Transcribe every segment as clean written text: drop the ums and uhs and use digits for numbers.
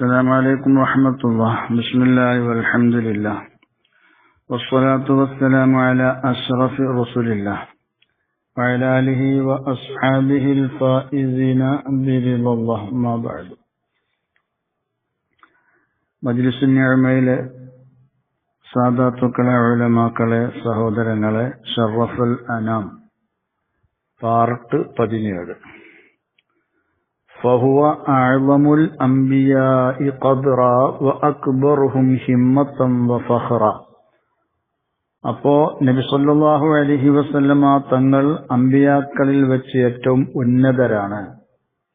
السلام عليكم ورحمة الله. بسم الله والحمد لله والصلاة والسلام على أشرف رسول الله وعلى آله وأصحابه الفائزين برضا الله. ما بعد. മജ്ലിസ് നിഅമയിലെ സാദാത്തുക്കളെ, ഉലമാക്കളെ, സഹോദരങ്ങളെ, ശറഫുൽ അനാം പാർട്ട് 17. فهو أعظم الأنبياء قدرا وأكبرهم همة وفخرا. അപ്പോ നബി സല്ലല്ലാഹു അലൈഹി വസല്ലമ തങ്ങൾ അമ്പിയാക്കളിൽ വെച്ച് ഏറ്റവും ഉന്നതരാണ്.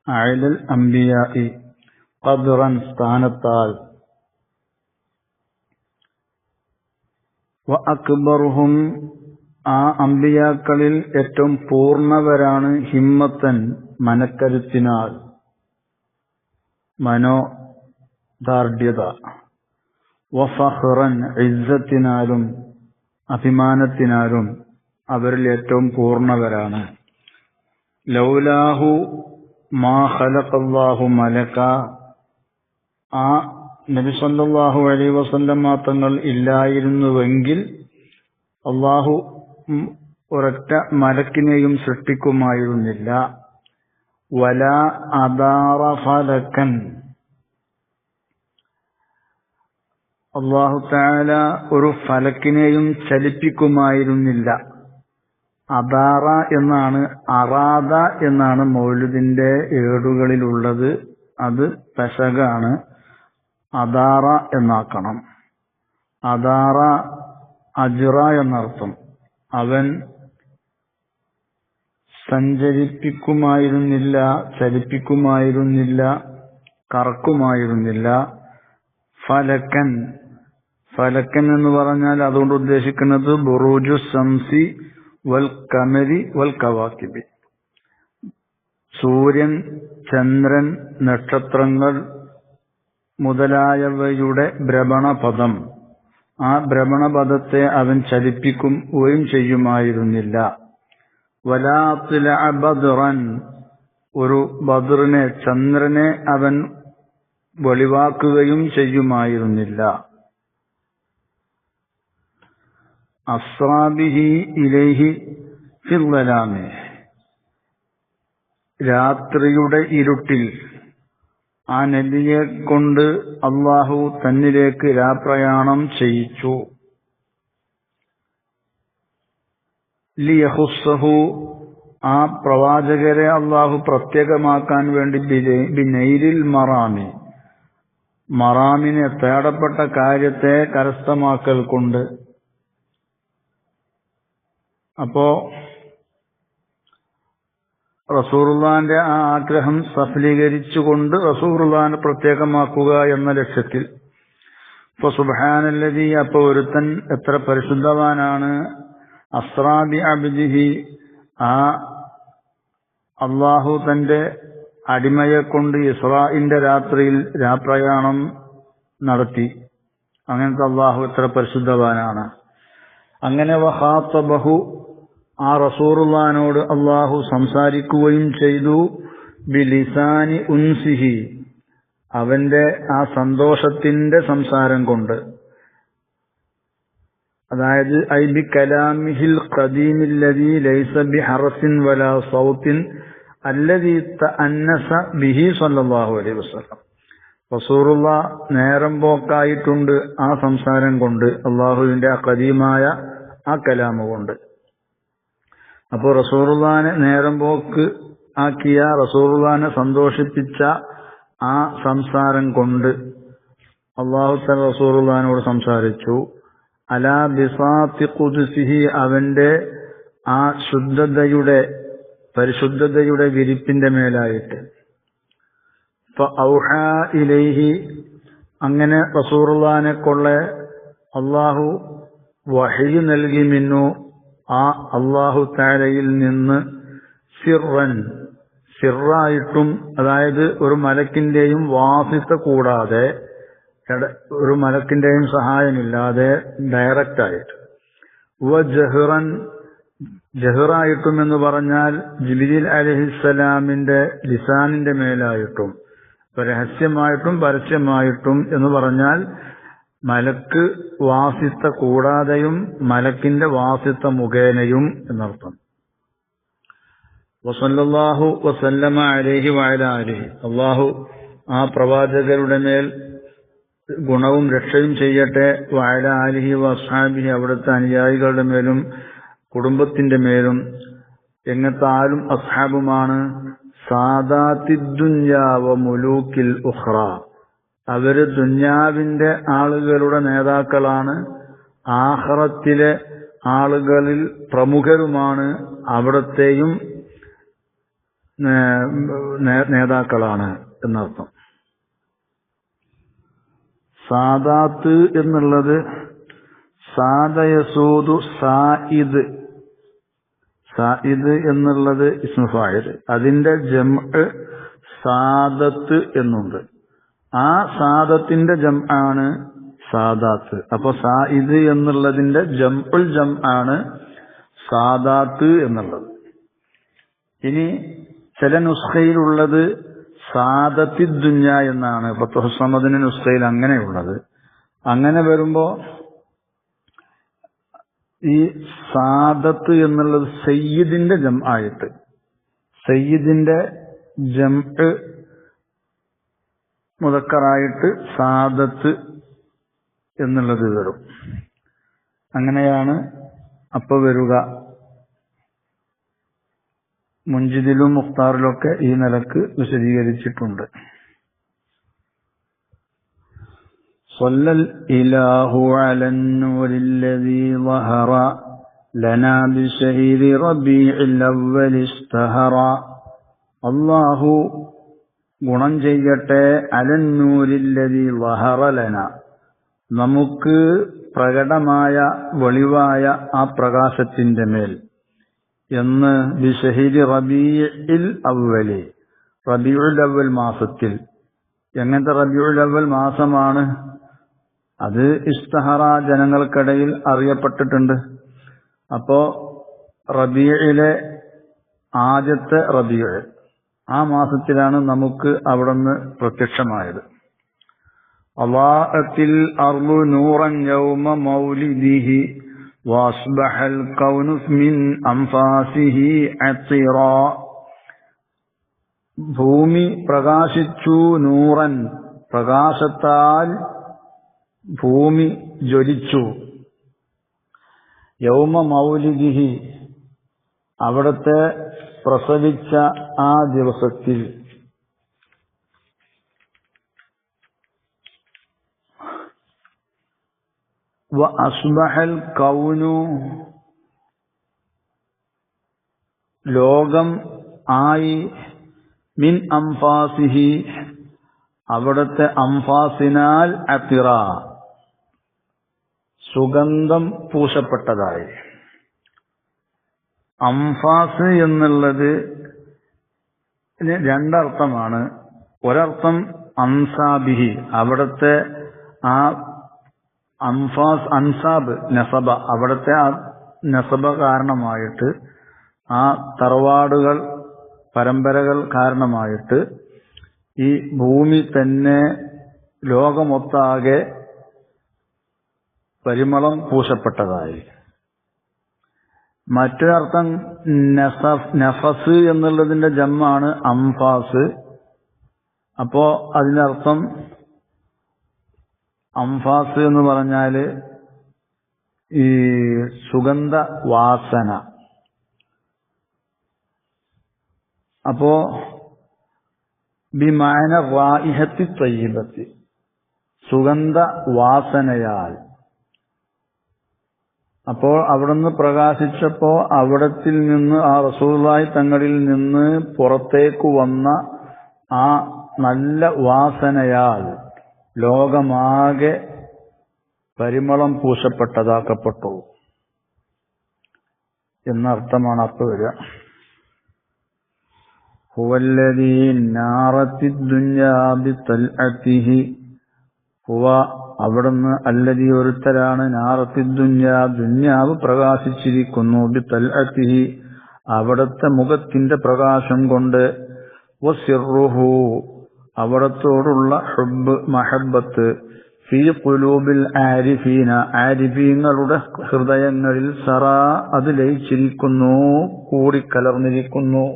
അഅ്ലൽ അംബിയാഇ ഖദ്റൻ, സ്ഥാനത്താൽ, വ അക്ബറുഹും, ആ അമ്പിയാക്കളിൽ ഏറ്റവും പൂർണ്ണവരാണ്, ഹിമ്മത്തൻ, മനക്കരുത്തിനാൽ, മനോദാർഢ്യത, വഫഖ്റൻ, ഇസ്സത്തിനാലും അഭിമാനത്തിനാലും അവരിൽ ഏറ്റവും പൂർണ്ണവരാണ്. ലൗലാഹു മാ ഖലഖല്ലാഹു മലക, ആ നബി സല്ലല്ലാഹു അലൈഹി വസല്ലം തങ്ങൾ ഇല്ലായിരുന്നുവെങ്കിൽ അല്ലാഹു ഒരൊറ്റ മലക്കിനെയും സൃഷ്ടിക്കുമായിരുന്നില്ല. വലാ അദാറ ഫലകൻ, അല്ലാഹു തആല ഒരു ഫലക്കിനെയും ചലിപ്പിക്കുമായിരുന്നില്ല. അദാറ എന്നാണ്, അറാദ എന്നാണ് മൗലിദിന്റെ ഏടുകളിലുള്ളത്. അത് പെശകാണ്. അദാറ എന്നാക്കണം. അദാറ അജ്റ എന്നർത്ഥം. അവൻ സഞ്ചരിപ്പിക്കുമായിരുന്നില്ല, ചലിപ്പിക്കുമായിരുന്നില്ല, കറക്കുമായിരുന്നില്ല. ഫലക്കൻ, ഫലക്കൻ എന്ന് പറഞ്ഞാൽ അതുകൊണ്ട് ഉദ്ദേശിക്കുന്നത് ബുറൂജു ശംസി വൽ ഖമരി വൽ കവാകിബി, സൂര്യൻ, ചന്ദ്രൻ, നക്ഷത്രങ്ങൾ മുതലായവയുടെ ഭ്രമണപഥം. ആ ഭ്രമണപഥത്തെ അവൻ ചലിപ്പിക്കുകയും ചെയ്യുമായിരുന്നില്ല. വലാ തിലഅ ബദ്റൻ, ഒരു ബദ്റിനെ, ചന്ദ്രനെ അവൻ വെളിവാക്കുകയും ചെയ്യുമായിരുന്നില്ല. അസ്റാ ബിഹി ഇലൈഹി ഫിദ്ദലാമി, രാത്രിയുടെ ഇരുട്ടിൽ ആ നബിയെ കൊണ്ട് അല്ലാഹു തന്നിലേക്ക് രാപ്രയാണം ചെയ്യിച്ചു. ലിയഖുസ്സഹു, ആ പ്രവാചകരെ അല്ലാഹു പ്രത്യേകമാക്കാൻ വേണ്ടി ബിനൈരിൽ മറാമി, മറാമിനെ, തേടപ്പെട്ട കാര്യത്തെ കരസ്ഥമാക്കൽ കൊണ്ട്. അപ്പോ റസൂലുള്ളാഹിന്റെ ആ ആഗ്രഹം സഫലീകരിച്ചുകൊണ്ട് റസൂലുള്ളാഹിനെ പ്രത്യേകമാക്കുക എന്ന ലക്ഷ്യത്തിൽ. ഫസുബ്ഹാനല്ലദീ, അപ്പൊ ഒരുത്തൻ എത്ര പരിശുദ്ധവാനാണ്. അസ്റാ ബി അബ്ദിഹി, ആ അല്ലാഹു തന്റെ അടിമയെ കൊണ്ട് ഇസ്രാഇന്റെ രാത്രിയിൽ രാപ്രയാണം നടത്തി. അങ്ങനത്തെ അല്ലാഹു എത്ര പരിശുദ്ധവാനാണ്. അങ്ങനെ വഖാതബഹു, ആ റസൂലുള്ളാഹിനോട് അല്ലാഹു സംസാരിക്കുകയും ചെയ്തു. ബിലിസാനി ഉൻസിഹി, അവന്റെ ആ സന്തോഷത്തിന്റെ സംസാരം കൊണ്ട്. അതായത് ഐ ബി കലാമിഹിൽ ഖദീമില്ലദീ ലൈസ ബിഹർഫിൻ വലാ സൗത്തിൻ അല്ലദീ തഅന്നസ ബിഹി സല്ലല്ലാഹു അലൈഹി വസല്ലം. റസൂലുള്ളാഹ് നേരം പോക്കായിട്ടുണ്ട് ആ സംസാരം കൊണ്ട്, അല്ലാഹുവിന്റെ ആ ഖദീമായ ആ കലാമ കൊണ്ട്. അപ്പോൾ റസൂലുള്ളാഹിനെ നേരം പോക്ക് ആക്കിയ, റസൂലുള്ളാഹിനെ സന്തോഷിപ്പിച്ച ആ സംസാരം കൊണ്ട് അല്ലാഹു തആല റസൂലുള്ളാഹിനോട് സംസാരിച്ചു. അലാ ബിസാത്തി ഖുദ്സിഹി, അവന്റെ ആ ശുദ്ധതയുടെ, പരിശുദ്ധതയുടെ വിരിപ്പിന്റെ മേലായിട്ട്. ഫഔഹാ ഇലൈഹി, അങ്ങനെ റസൂലുള്ളാഹിനെ കൊള്ള അല്ലാഹു വഹ്യ് നൽകി. മിന്നു, ആ അല്ലാഹു തആലയിൽ നിന്ന്, സിർറൻ, സിറായിട്ടും, അതായത് ഒരു മലക്കിന്റെയും വാസിത്ത കൂടാതെ, ഒരു മലക്കിന്റെയും സഹായമില്ലാതെ ഡയറക്റ്റ് ആയിട്ട്. വജഹ്റൻ, ജഹ്റായിട്ടും എന്ന് പറഞ്ഞാൽ ജിബ്രീൽ അലൈഹിസ്സലാമിന്റെ ലിസാനിന്റെ മേലായിട്ടും, രഹസ്യമായിട്ടും പരസ്യമായിട്ടും എന്ന് പറഞ്ഞാൽ മലക്ക് വാസിത്ത കൂടാതെയും മലക്കിന്റെ വാസിത്ത മുഖേനയും എന്നർത്ഥം. വസല്ലല്ലാഹു വസല്ലമ അലൈഹി വഅലാ ആലിഹി, അല്ലാഹു ആ പ്രവാചകരുടെ മേൽ ഗുണവും രക്ഷയും ചെയ്യട്ടെ. വഅലാ ആലിഹി വഅസ്ഹാബിഹി, അവിടുത്തെ അനുയായികളുടെ മേലും കുടുംബത്തിന്റെ മേലും. എങ്ങനത്തെ ആലും അസ്ഹാബുമാണ്? സാദാത്തിദ്ദുന്യാ വ മുലൂക്കിൽ ഉഖ്റ, അവര് ദുന്യാവിന്റെ ആളുകളുടെ നേതാക്കളാണ്, ആഖിറത്തിലെ ആളുകളിൽ പ്രമുഖരുമാണ്, അവിടത്തെയും നേതാക്കളാണ് എന്നർത്ഥം. സാദാത്ത് എന്നുള്ളത് സാദയസൂദു സായിദ്, സായിദ് എന്നുള്ളത് ഇസ്മു ഫാഇൽ, അതിന്റെ ജംഅ് സാദത്ത് എന്നുണ്ട്. ആ സാദത്തിന്റെ ജംആണ് സാദാത്ത്. അപ്പൊ സായിദ് എന്നുള്ളതിന്റെ ജംഉൽ ജംആണ് സാദാത്ത് എന്നുള്ളത്. ഇനി ചില നുസ്ഖയിലുള്ളത് സാദത്തിദ്ദുന്യ എന്നാണ്. ഫത്ഹു സമദിന്റെ നുസ്ഖയിൽ അങ്ങനെയുള്ളത്. അങ്ങനെ വരുമ്പോ ഈ സാദത്ത് എന്നുള്ളത് സയ്യിദിന്റെ ജംആയിട്ട്, സയ്യിദിന്റെ ജംഅ് മുദക്കറായിട്ട് സാദത്ത് എന്നുള്ളത് വരും. അങ്ങനെയാണ് അപ്പൊ വരിക. മുൻജിദിലും മുഖ്താറിലൊക്കെ ഈ നിലക്ക് വിശദീകരിച്ചിട്ടുണ്ട്. സ്വല്ലൽ ഇലാഹു അലൻ നൂരില്ലദീ ളഹറ ലനാ ബിശഹീരി റബീഇൽ അവ്വൽ ഇസ്തഹറ. അല്ലാഹു ഗുണം ചെയ്യട്ടെ അലൻ നൂരില്ലദീ ളഹറ ലന, നമുക്ക് പ്രകടമായ വെളിവായ ആ പ്രകാശത്തിന്റെ മേൽ എന്ന് ബിശഹീരി റബീഇൽ അവ്വലി, റബീഉൽ അവ്വൽ മാസത്തിൽ. എങ്ങനത്തെ റബീഉൽ അവ്വൽ മാസമാണ്? അത് ഇസ്തഹറ, ജനങ്ങൾക്കിടയിൽ അറിയപ്പെട്ടിട്ടുണ്ട്. അപ്പോ റബീഇലെ ആദ്യത്തെ റബീഉ, ആ മാസത്തിലാണ് നമുക്ക് അവിടുന്ന് പ്രത്യക്ഷമായത്. അളാഅത്തിൽ അർളു നൂറൻ യൗമ മൗലിദിഹി വഅസ്ബഹൽ കൗനു മിൻ അൻഫാസിഹി അത്തിറാ. ഭൂമി പ്രകാശിച്ചു, നൂറൻ പ്രകാശത്താൽ ഭൂമി ജ്വലിച്ചു. യൗമ മൗലിദിഹി, അവിടത്തെ പ്രസവിച്ച ആ ദിവസത്തിൽ. വ അസ്ബഹൽ കൗനു, ലോകം ആയി, മിൻ അംഫാസിഹി, അവിടത്തെ അംഫാസിനാൽ അത്തിറ, സുഗന്ധം പൂശപ്പെട്ടതായി. അംഫാസ് എന്നുള്ളത് രണ്ടർത്ഥമാണ്. ഒരർത്ഥം അൻസാബിഹി, അവിടത്തെ ആ അംഫാസ്, അൻസാബ് നസബ, അവിടത്തെ ആ നസബ കാരണമായിട്ട്, ആ തറവാടുകൾ പരമ്പരകൾ കാരണമായിട്ട് ഈ ഭൂമി തന്നെ ലോകമൊട്ടാകെ പരിമളം പൂശപ്പെട്ടതായി. മറ്റൊരർത്ഥം നഫസ് എന്നുള്ളതിന്റെ ജമ്മാണ് അംഫാസ്. അപ്പോ അതിനർത്ഥം അംഫാസ് എന്ന് പറഞ്ഞാല് ഈ സുഗന്ധ വാസന. അപ്പോ ബിമാന റായിഹത്തി തയ്യിബത്തി, സുഗന്ധ വാസനയാൽ. അപ്പോൾ അവിടുന്ന് പ്രകാശിച്ചപ്പോ അവിടത്തിൽ നിന്ന്, ആ റസൂലുള്ളാഹി തങ്ങളിൽ നിന്ന് പുറത്തേക്ക് വന്ന ആ നല്ല വാസനയാൽ ലോകമാകെ പരിമളം പൂശപ്പെട്ടതാക്കപ്പെട്ടു എന്നർത്ഥമാണ് അപ്പൊ വരിക. ഹുവല്ലദീ നാറത്തിദ് ദുനിയാ ബിതൽഅതിഹി, ഹുവ അവിടുന്ന്, അല്ലദീ ഒരുത്തരാണ്, നാറത്തിദ് ദുനിയാ ദുനിയാവ് പ്രകാശിച്ചിരിക്കുന്നു, ബിതൽഅതിഹി അവിടുത്തെ മുഖത്തിന്റെ പ്രകാശം കൊണ്ട്, വസിർറുഹു അവിടത്തോടുള്ള ഹുബ്ബ് മഹബ്ബത്ത് ഫീ ഖുലൂബിൽ ആരിഫീന ആരിഫീങ്ങളുടെ ഹൃദയങ്ങളിൽ സറാ അത് ലയിച്ചിരിക്കുന്നു, കൂടിക്കലർന്നിരിക്കുന്നു.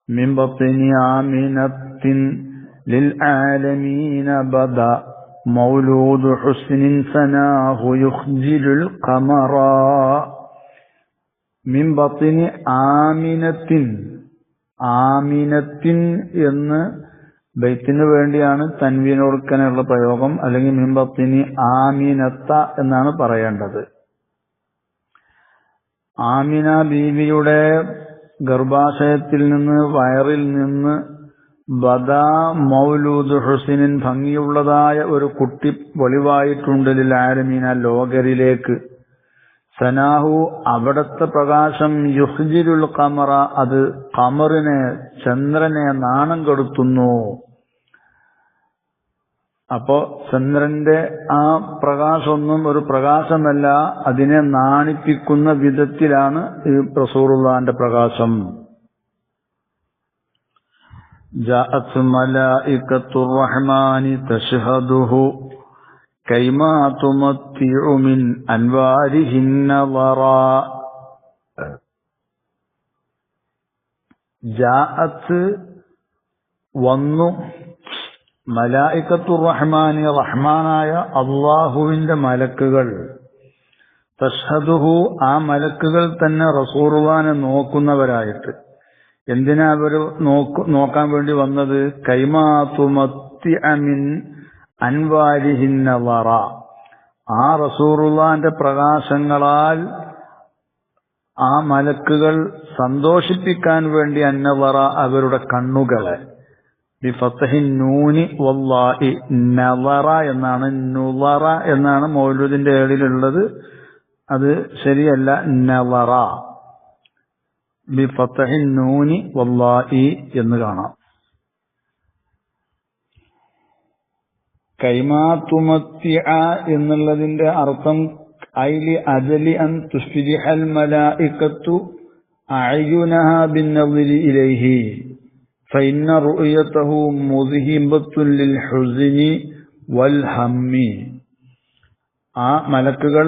മിൻ ബത്നി ആമിനത്തിൻ ലിൽ ആലമീന ബദ മൗലൂദു ഹുസ്നിൻ സനാഹു യുഖ്ജിലുൽ ഖമറ. മിൻ ബത്നി ആമിനത്തിൻ, ആമിനത്തിൻ എന്ന് ബൈത്തിന് വേണ്ടിയാണ് തൻവീൻ കൊടുക്കാനുള്ള പ്രയോഗം, അല്ലെങ്കിൽ മിൻ ബത്നി ആമിനത്ത എന്നാണ് പറയേണ്ടത്. ആമിന ബീവിയുടെ ഗർഭാശയത്തിൽ നിന്ന്, വയറിൽ നിന്ന് ബദാ മൗലൂദ് ഹുസ്നിൻ ഭംഗിയുള്ളതായ ഒരു കുട്ടി വെളിവായിട്ടുണ്ട് ലിൽ ആലമീന ലോകരിലേക്ക്. സനാഹു അവിടത്തെ പ്രകാശം യുഖ്ജിലുൽ ഖമറ അത് ഖമറിനെ ചന്ദ്രനെ നാണം കെടുത്തുന്നു. അപ്പോ ചന്ദ്രന്റെ ആ പ്രകാശമൊന്നും ഒരു പ്രകാശമല്ല, അതിനെ നാണിപ്പിക്കുന്ന വിധത്തിലാണ് ഈ റസൂലുള്ളാഹിന്റെ പ്രകാശം. ജാഅത് മലായികത്തുർ റഹ്മാനി തശ്ഹദുഹു കൈമാ തുമത്തിഉ മിൻ അൻവാരിഹിൻ നളറാ. ജാഅത്ത് വന്നു, മലായികത്തുർ റഹ്മാനി റഹ്മാനായ അല്ലാഹുവിന്റെ മലക്കുകൾ, തശ്ഹദുഹു ആ മലക്കുകൾ തന്നെ റസൂലുള്ളാഹിനെ നോക്കുന്നവരായിട്ട്. എന്തിനാ അവര് നോക്കാൻ വേണ്ടി വന്നത്? കൈമാ തുമത്തിഅ മിൻ അൻവാരിഹിൻ നളറ ആ റസൂലുള്ളാഹിന്റെ പ്രകാശങ്ങളാൽ ആ മലക്കുകൾ സന്തോഷിപ്പിക്കാൻ വേണ്ടി അന്നളറ അവരുടെ കണ്ണുകളെ. ബിഫത്ഹിൻ നൂനി വല്ലാഹി നളറ എന്നാണ്, നുളറ എന്നാണ് മൗലൂദിന്റെ ഏടിലുള്ളത്, അത് ശരിയല്ല, നളറ. ബിഫത്ഹിൻ നൂനി വല്ലാഹി എന്ന് കാണാം. കൈമാതുമത്തിഅ എന്നുള്ളതിന്റെ അർത്ഥം ഐലി അജലി അൻ തുസ്ഫിരിഹൽ മലായികത്തു അഅ്യുനഹാ ബിന്നളിരി ഇലൈഹി ഫഇന്ന റുഅയതഹു മുദ്ഹിബത്തുൻ ലിൽ ഹുസ്നി വൽ ഹമ്മി. ആ മലക്കുകൾ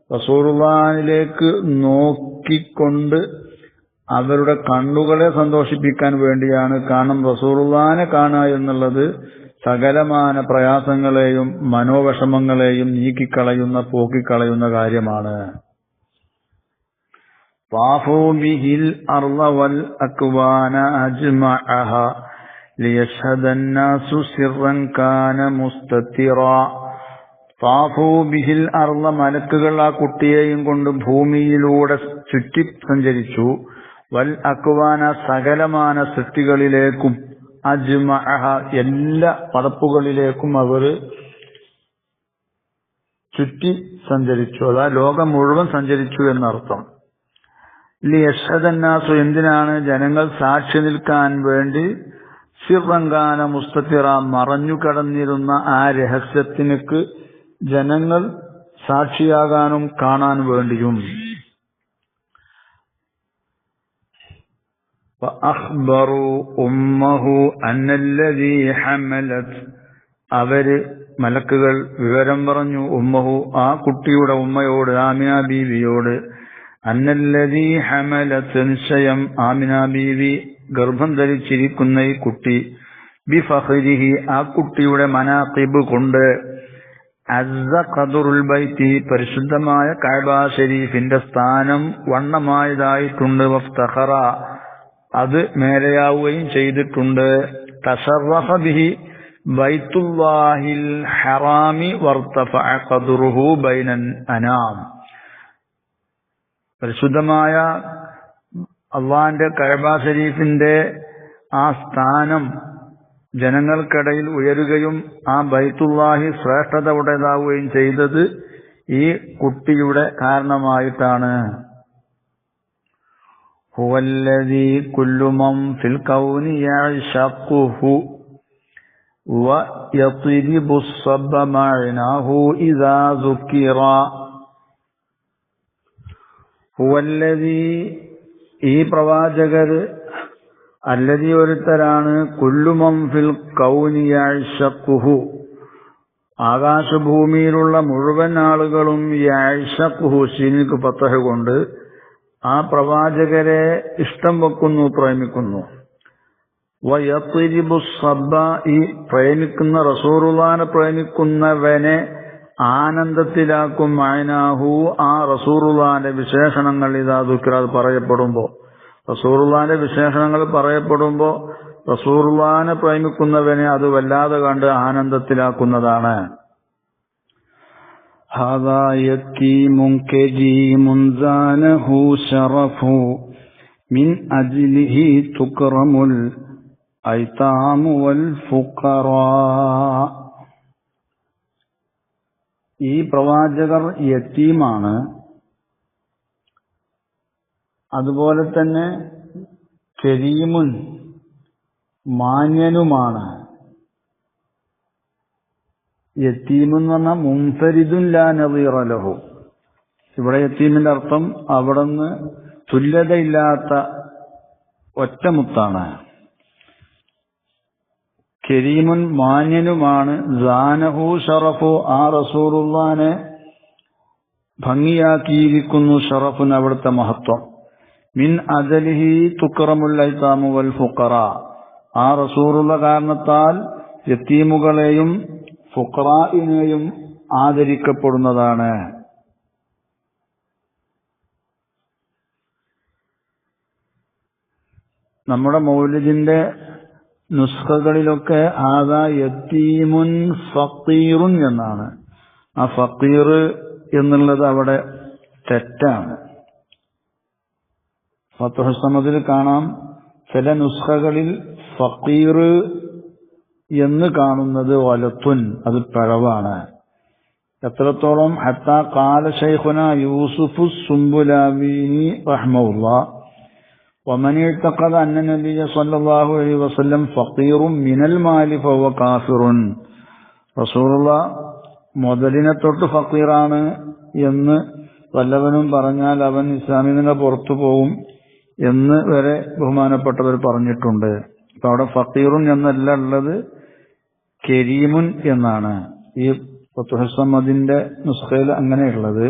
റസൂലുള്ളാഹിലേക്ക് നോക്കിക്കൊണ്ട് അവരുടെ കണ്ണുകളെ സന്തോഷിപ്പിക്കാൻ വേണ്ടിയാണ്. കാരണം റസൂലുള്ളാഹിനെ കാണുക എന്നുള്ളത് സകലമാന പ്രയാസങ്ങളെയും മനോവിഷമങ്ങളെയും നീക്കിക്കളയുന്ന, പോക്കിക്കളയുന്ന കാര്യമാണ്. طافوا به الأرض والأكوان أجمعها ليشهد الناس سرا كان مستترا. طافوا به الأرض മലക്കുകൾ ആ കുട്ടിയെയും കൊണ്ട് ഭൂമിയിലൂടെ ചുറ്റി സഞ്ചരിച്ചു. വൽ അക്വാന സകലമാന സൃഷ്ടികളിലേക്കും, അജ്മഅഹ എല്ലാ പടപ്പുകളിലേക്കും അവർ ചുറ്റി സഞ്ചരിച്ചു. അതാ ലോകം മുഴുവൻ സഞ്ചരിച്ചു എന്നർത്ഥം. ലിയഷ്ഹദന്നാസു എന്തിനാണ്? ജനങ്ങൾ സാക്ഷി നിൽക്കാൻ വേണ്ടി. സിർറങ്കാന മുസ്തത്തിറ മറഞ്ഞു കടന്നിരുന്ന ആ രഹസ്യത്തിനക്ക് ജനങ്ങൾ സാക്ഷിയാകാനും കാണാൻ വേണ്ടിയും. فأخبروا أمه أن الذي حملت അവര് മലക്കുകൾ വിവരം പറഞ്ഞു ഉമ്മഹു ആ കുട്ടിയുടെ ഉമ്മയോട്, ആമിന ബീവിയോട്. അന്നല്ലദീ ഹമലത് നിശ്ചയം ആമിന ബീവി ഗർഭം ധരിച്ചിരിക്കുന്ന ഈ കുട്ടി, ബിഫഖരിഹി ആ കുട്ടിയുടെ മനാഖിബ് കൊണ്ട്, അസ്സ ഖദറുൽ ബൈത്തി പരിശുദ്ധമായ കഅബ ശരീഫിന്റെ സ്ഥാനം വണ്ണമായതായിട്ടുണ്ട്. വഫ്തഖറ അത് മേലെയാവുകയും ചെയ്തിട്ടുണ്ട്. തശറഫ ബിഹി ബൈത്തുല്ലാഹിൽ ഹറാമി വർതഫഅ ഖദറുഹു ബൈനൻ അനാം. പരിശുദ്ധമായ അല്ലാഹുവിന്റെ കഅബ ശരീഫിന്റെ ആ സ്ഥാനം ജനങ്ങൾക്കിടയിൽ ഉയരുകയും ആ ബൈത്തുല്ലാഹി ശ്രേഷ്ഠത ഉടയതാവുകയും ചെയ്തത് ഈ കുട്ടിയുടെ കാരണമായിട്ടാണ്. ഹുവല്ലദീ കുല്ലു മൻ ഫിൽ കൗനി യഅ്ശഖുഹു വയത്രിബു സ്സബ്ബ മഅനാഹു ഇദാ ദുക്കിറ. ഹുവല്ലദീ ഈ പ്രവാചകർ അല്ലദീ ഒരുത്തരാണ് കുല്ലുമൻ ഫിൽ കൗനി യഅ്ശഖുഹു, ആകാശഭൂമിയിലുള്ള മുഴുവൻ ആളുകളും യഅ്ശഖുഹു ശീനിക്ക് ഫത്ഹ് കൊണ്ട് ആ പ്രവാചകരെ ഇഷ്ടം വെക്കുന്നു, പ്രേമിക്കുന്നു. വയത്രിബു സബ്ബാഇ, പ്രേമിക്കുന്ന റസൂലുള്ളാഹിനെ പ്രേമിക്കുന്നവനെ ആനന്ദത്തിലാക്കും. മഅനാഹു, ആ റസൂലുള്ളാഹിന്റെ വിശേഷണങ്ങൾ ഇദാ ദുക്ര, അത് പറയപ്പെടുമ്പോൾ, റസൂലുള്ളാഹിന്റെ വിശേഷണങ്ങൾ പറയപ്പെടുമ്പോൾ റസൂലുള്ളാഹിനെ പ്രേമിക്കുന്നവനെ അത് വല്ലാതെ കണ്ട് ആനന്ദത്തിലാക്കുന്നതാണ്. ഹാദാ യതീമുൻ കരീമുൻ സാനഹു ശറഫു മിൻ അജ്ലിഹി തുക്റമുൽ ഐതാമു വൽ ഫുഖറാ. ഈ പ്രവാചകർ യതീമാണ്, അതുപോലെ തന്നെ കരീമുൻ മാന്യനുമാണ്. യതീമെന്ന് പറഞ്ഞാൽ മുൻഫരിദുൻ ലാ നദീറ ലഹു. ഇവിടെ യതീമിന്റെ അർത്ഥം അവിടുന്ന് തുല്യതയില്ലാത്ത ഒറ്റമുത്താണ്. കരീമുൻ മാന്യനുമാണ്. സാനഹു ഷറഫു, ആ റസൂലുള്ളാഹിനെ ഭംഗിയാക്കിയിരിക്കുന്നു. ഷറഫുൻ, അവിടുത്തെ മഹത്വം. മിൻ അജലിഹി തുക്റമുൽ ഐതാമു വൽ ഫുഖറാ, ആ റസൂലുള്ള കാരണത്താൽ യതീമുകളെയും ഫുഖറാഇനെയും ആദരിക്കപ്പെടുന്നതാണ്. നമ്മുടെ മൗലിദിന്റെ നുസ്ഖകളിലൊക്കെ ഹാദാ യതീമുൻ ഫഖീറുൻ എന്നാണ്. ആ ഫഖീർ എന്നുള്ളത് അവിടെ തെറ്റാണ്. ഫത്ഹു സമദിൽ കാണാം, ചില നുസ്ഖകളിൽ ഫഖീർ എന്ന് കാണുന്നത് വലത്തുൻ, അത് പിഴവാണ്. എത്രത്തോളം ഹത്താ ഖാല ശൈഖുനാ യൂസുഫു സുംബുലാവീനി റഹ്മഹുല്ലാഹ് വമൻ ഇഅ്തഖദ അന്ന നബിയ സ്വല്ലല്ലാഹു അലൈഹി വസല്ലം ഫഖീറുൻ മിനൽ മാലി ഫഹുവ കാഫിറുൻ. റസൂലുള്ളാഹ് മുതലിനെ തൊട്ട് ഫഖീറാണ് എന്ന് വല്ലവനും പറഞ്ഞാൽ അവൻ ഇസ്ലാമിൽ നിന്ന് പുറത്തു പോകും എന്ന് വരെ ബഹുമാനപ്പെട്ടവർ പറഞ്ഞിട്ടുണ്ട്. അപ്പൊ അവിടെ ഫഖീറുൻ എന്നല്ല ഉള്ളത്, കരീമുൻ എന്നാണ്. ഈ ഫത്ഹു സമദിന്റെ നുസ്ഖയിൽ അങ്ങനെയുള്ളത്.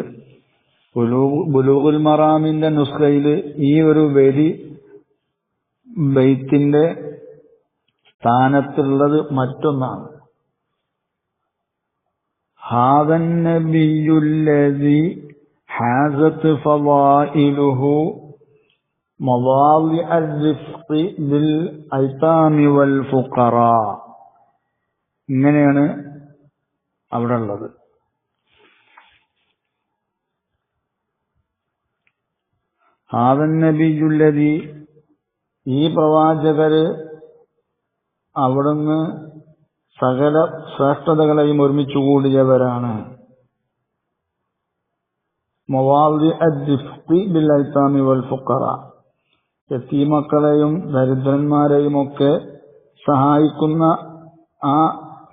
ബുലൂഗുൽ മറാമിന്റെ നുസ്ഖയിൽ ഈ ഒരു വരി ബൈത്തിന്റെ സ്ഥാനത്തുള്ളത് മറ്റൊന്നാണ്. ഹാദൻ നബിയുല്ലദി ഹാസത് ഫളായിലുഹു മവാളി അർരിഫ്ഖി ബിൽ ഐതാമി വൽ ഫുഖറാ. ഇങ്ങനെയാണ് അവിടെ ഉള്ളത്. ഹാദൻ നബിയുല്ലദി, ഈ പ്രവാചകര് അവിടുന്ന് സകല ശ്രേഷ്ഠതകളെയും ഒരുമിച്ചു കൂടിയവരാണ്. മവാളി അർരിഫ്ഖി ബിൽ ഐതാമി വൽ ഫുഖറാ, യതീമക്കളെയും ദരിദ്രന്മാരെയും ഒക്കെ സഹായിക്കുന്ന ആ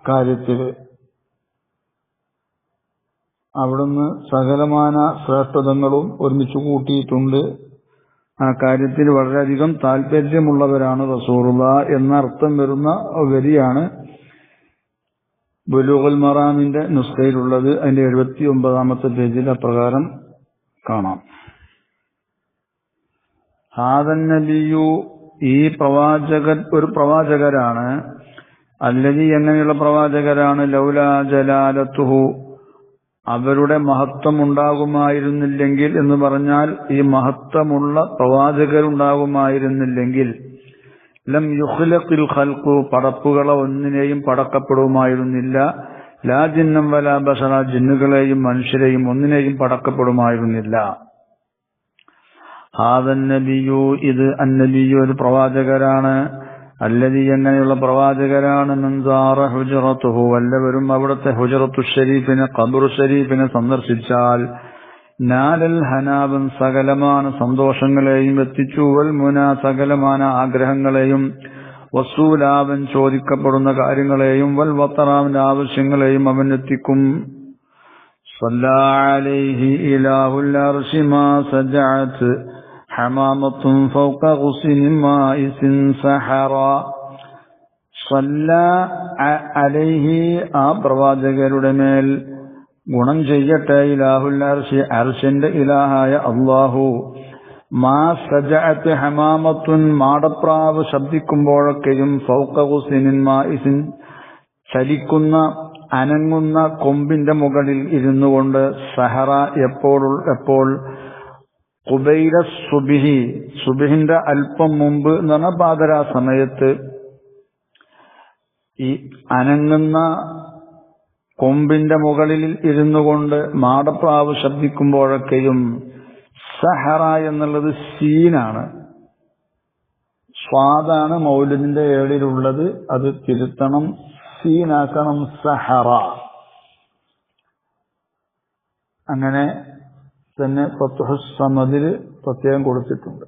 കാര്യത്തിൽ അവിടുന്ന് സകലമാന ശ്രേഷ്ഠതകളും ഒരുമിച്ചു കൂട്ടിയിട്ടുണ്ട്. ആ കാര്യത്തിൽ വളരെയധികം താല്പര്യമുള്ളവരാണ് റസൂലുള്ളാഹ് എന്ന അർത്ഥം വരുന്ന വരിയാണ് ബുലൂഗുൽ മറാമിന്റെ നുസ്ഖയിലുള്ളത്. അതിന്റെ 79-ാമത്തെ പേജിൽ അപ്രകാരം കാണാം. ഹാദൻ നബിയു, ഈ പ്രവാചകൻ ഒരു പ്രവാചകരാണ്. അല്ലദീ, എങ്ങനെയുള്ള പ്രവാചകരാണ്. ലൗലാ ജലാലത്തുഹു, അവരുടെ മഹത്വം ഉണ്ടാകുമായിരുന്നില്ലെങ്കിൽ എന്ന് പറഞ്ഞാൽ ഈ മഹത്വമുള്ള പ്രവാചകരുണ്ടാകുമായിരുന്നില്ലെങ്കിൽ ലം യുഖ്ലഖിൽ ഖൽഖു, പടപ്പുകളെ ഒന്നിനെയും പടക്കപ്പെടുമായിരുന്നില്ല. ലാ ജിന്നം വലാ ബശറ, ജിന്നുകളെയും മനുഷ്യരെയും ഒന്നിനെയും പടക്കപ്പെടുമായിരുന്നില്ല. ഹാദൻ നബിയു, ഇത് അന്നബിയു ഒരു പ്രവാചകരാണ്. അല്ലദീ, എങ്ങനെയുള്ള പ്രവാചകരാണ്. മൻസാറ ഹുജറത്തുഹു, വല്ലവരും അവിടുത്തെ ഹുജറത്തു ഷരീഫിനെ, ഖബറു ഷരീഫിനെ സന്ദർശിച്ചാൽ നാലൽ ഹനാബൻ, സകലമാന സന്തോഷങ്ങളെയും എത്തിച്ചു. വൽ മുനാ, സകലമാന ആഗ്രഹങ്ങളെയും. വസൂലാവൻ, ചോദിക്കപ്പെടുന്ന കാര്യങ്ങളെയും. വൽ വത്തറാവിന്റെ ആവശ്യങ്ങളെയും അവൻ എത്തിക്കും. സല്ലല്ലാഹു അലൈഹി ഇലാഹുൽ അർശി മാ സജഅത് ഹമാമത്തുൻ ഫൗക ഗുസ്ലിൻ മാഇസിൻ സഹറ. സല്ല അലൈഹി, ആ പ്രവാചകരുടെ മേൽ ഗുണം ചെയ്യട്ടെ, ഇലാഹുൽ അർശി, അർശിന്റെ ഇലാഹായ അല്ലാഹു. മാ സജഅത്ത് ഹമാമത്തുൻ, മാടപ്രാവ് ശബ്ദിക്കുമ്പോഴൊക്കെയും ഫൗക ഗുസ്ലിൻ മാഇസിൻ, ചലിക്കുന്ന അനങ്ങുന്ന കൊമ്പിന്റെ മുകളിൽ ഇരുന്നു കൊണ്ട്, സഹറ എപ്പോൾ ഖുബൈല സുബ്ഹി, സുബ്ഹിന്റെ അല്പം മുമ്പ് എന്ന് പറഞ്ഞാൽ പാതിരാ സമയത്ത്, ഈ അനങ്ങുന്ന കൊമ്പിന്റെ മുകളിൽ ഇരുന്നു കൊണ്ട് മാടപ്രാവ് ശബ്ദിക്കുമ്പോഴൊക്കെയും. സഹറ എന്നുള്ളത് സീനാണ്, സ്വാദാണ് മൗലിദിന്റെ ഏഴിലുള്ളത്, അത് തിരുത്തണം, സീനാക്കണം, സഹറ. അങ്ങനെ തന്നെ ഫത്ഹുസ് സമദിൽ പ്രത്യേകം കൊടുത്തിട്ടുണ്ട്.